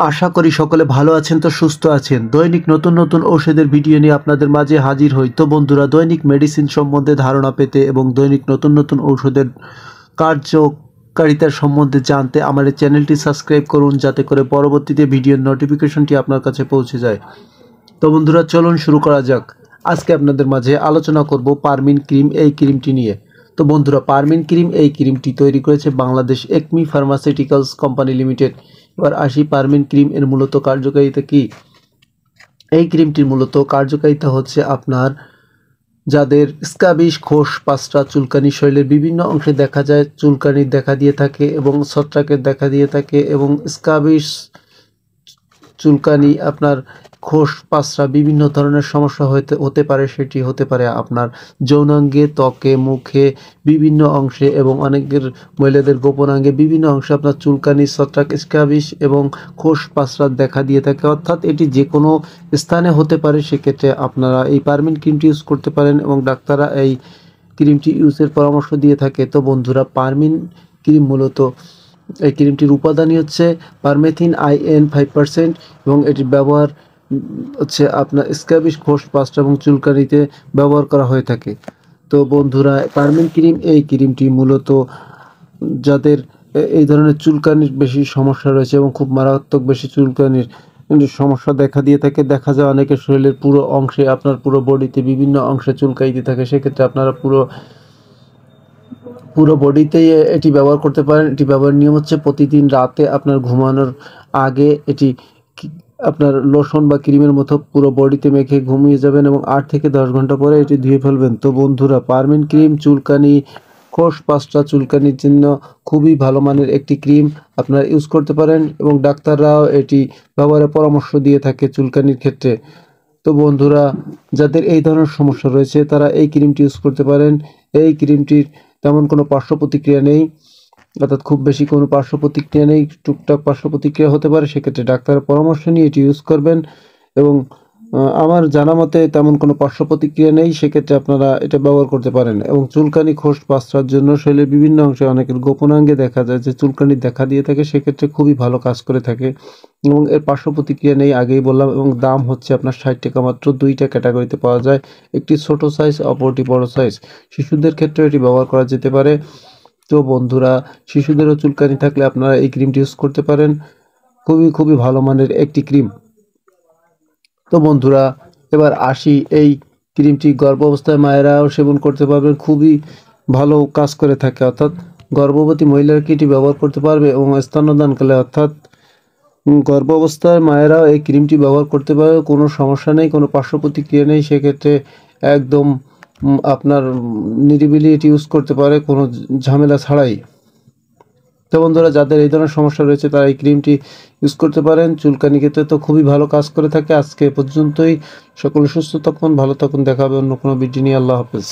আশা করি সকলে ভালো আছেন তো সুস্থ আছেন। দৈনিক নতুন নতুন ঔষধের ভিডিও নিয়ে আপনাদের মাঝে হাজির হই। তো বন্ধুরা, দৈনিক মেডিসিন সম্বন্ধে ধারণা পেতে এবং দৈনিক নতুন নতুন ঔষধের কার্যকারিতার সম্বন্ধে জানতে আমার এই চ্যানেলটি সাবস্ক্রাইব করুন, যাতে করে পরবর্তীতে ভিডিওর নোটিফিকেশনটি আপনার কাছে পৌঁছে যায়। তো বন্ধুরা, চলুন শুরু করা যাক। আজকে আপনাদের মাঝে আলোচনা করব পারমিন ক্রিম এই ক্রিমটি নিয়ে। তো বন্ধুরা, পারমিন ক্রিম এই ক্রিমটি তৈরি করেছে Bangladesh Acme pharmaceuticals company limited. এবার আসি পারমিন ক্রিম এর মূলত কার্যকারিতা কি। এই ক্রিমটির মূলত কার্যকারিতা হচ্ছে আপনার যাদের স্ক্যাবিস, খোস, পাঁচটা, চুলকানি, শরীরের বিভিন্ন অংশে দেখা যায় চুলকানির দেখা দিয়ে থাকে এবং ছত্রাকের দেখা দিয়ে থাকে এবং স্ক্যাবিস, চুলকানি, আপনার খোস, পাঁচড়া বিভিন্ন ধরনের সমস্যা হতে পারে। সেটি হতে পারে আপনার যৌনাঙ্গে, ত্বকে, মুখে, বিভিন্ন অংশে এবং অনেকের মহিলাদের গোপনাঙ্গে বিভিন্ন অংশে আপনার চুলকানি, ছত্রাক, স্ক্যাবিস এবং খোস, পাঁচড়া দেখা দিয়ে থাকে। অর্থাৎ এটি যে কোনো স্থানে হতে পারে। সেক্ষেত্রে আপনারা এই পারমিন ক্রিমটি ইউজ করতে পারেন এবং ডাক্তাররা এই ক্রিমটি ইউজের পরামর্শ দিয়ে থাকে। তো বন্ধুরা, পারমিন ক্রিম মূলত এই ক্রিমটির উপাদানই হচ্ছে পারমেথিন আইএন 5% এবং এটির ব্যবহার হচ্ছে আপনার স্ক্যাবিস, খোস, পাঁচটা এবং চুলকানিতে ব্যবহার করা হয়ে থাকে। তো বন্ধুরা, পারমিন ক্রিম এই ক্রিমটি মূলত যাদের এই ধরনের চুলকানির বেশি সমস্যা রয়েছে এবং খুব মারাত্মক বেশি চুলকানির সমস্যা দেখা দিয়ে থাকে, দেখা যায় অনেকের শরীরের পুরো অংশে, আপনার পুরো বডিতে বিভিন্ন অংশে চুলকাইতে থাকে, সেক্ষেত্রে আপনারা পুরো বডিতেই এটি ব্যবহার করতে পারেন। এটি ব্যবহারের নিয়ম হচ্ছে প্রতিদিন রাতে আপনার ঘুমানোর আগে এটি আপনার লোশন বা ক্রিমের মতো পুরো বডিতে মেখে ঘুমিয়ে যাবেন এবং 8 থেকে 10 ঘন্টা পরে এটি ধুয়ে ফেলবেন। তো বন্ধুরা, পারমিন ক্রিম চুলকানি, খোস, পাঁচটা, চুলকানির জন্য খুবই ভালো মানের একটি ক্রিম আপনারা ইউজ করতে পারেন এবং ডাক্তাররাও এটি ব্যবহারের পরামর্শ দিয়ে থাকে চুলকানির ক্ষেত্রে। তো বন্ধুরা, যাদের এই ধরনের সমস্যা রয়েছে তারা এই ক্রিমটি ইউজ করতে পারেন। এই ক্রিমটির তেমন কোনো পার্শ্ব প্রতিক্রিয়া নেই, অর্থাৎ খুব বেশি কোনো পার্শ্ব প্রতিক্রিয়া নেই, টুকটাক পার্শ্ব প্রতিক্রিয়া হতে পারে। সেক্ষেত্রে ডাক্তারের পরামর্শ নিয়ে এটি ইউজ করবেন এবং আমার জানা মতে তেমন কোনো পার্শ্ব প্রতিক্রিয়া নেই। সেক্ষেত্রে আপনারা এটা ব্যবহার করতে পারেন এবং চুলকানি, খোস, পাঁচড়ার জন্য শরীরের বিভিন্ন অংশে অনেকের গোপনাঙ্গে দেখা যায় যে চুলকানি দেখা দিয়ে থাকে, সেক্ষেত্রে খুবই ভালো কাজ করে থাকে এবং এর পার্শ্ব প্রতিক্রিয়া নেই, আগেই বললাম। এবং দাম হচ্ছে আপনার 60 টাকা মাত্র। দুইটা ক্যাটাগরিতে পাওয়া যায়, একটি ছোট সাইজ, অপরটি বড় সাইজ। শিশুদের ক্ষেত্রে এটি ব্যবহার করা যেতে পারে। তো বন্ধুরা, শিশুদেরও চুলকানি থাকলে আপনারা এই ক্রিমটি ইউজ করতে পারেন। খুবই ভালো মানের একটি ক্রিম। তো বন্ধুরা, এবার আসি, এই ক্রিমটি গর্ভাবস্থায় মায়েরাও সেবন করতে পারবেন, খুবই ভালো কাজ করে থাকে। অর্থাৎ গর্ভবতী মহিলারা কি এটি ব্যবহার করতে পারবে এবং স্তন্যদানকালে, অর্থাৎ গর্ভাবস্থায় মায়েরাও এই ক্রিমটি ব্যবহার করতে পারবে, কোনো সমস্যা নেই, কোনো পার্শ্ব প্রতিক্রিয়া নেই। সেক্ষেত্রে একদম আপনার নিরিবিলি এটি ইউজ করতে পারে কোনো ঝামেলা ছাড়াই। তো বন্ধুরা, যাদের এই ধরনের সমস্যা রয়েছে তারা এই ক্রিমটি ইউজ করতে পারেন। চুলকানি ক্ষেত্রে তো খুবই ভালো কাজ করে থাকে। আজকে এ পর্যন্তই। সকলে সুস্থ থাকুন, ভালো থাকুন, দেখা হবে অন্য কোনো ভিডিও নিয়ে। আল্লাহ হাফেজ।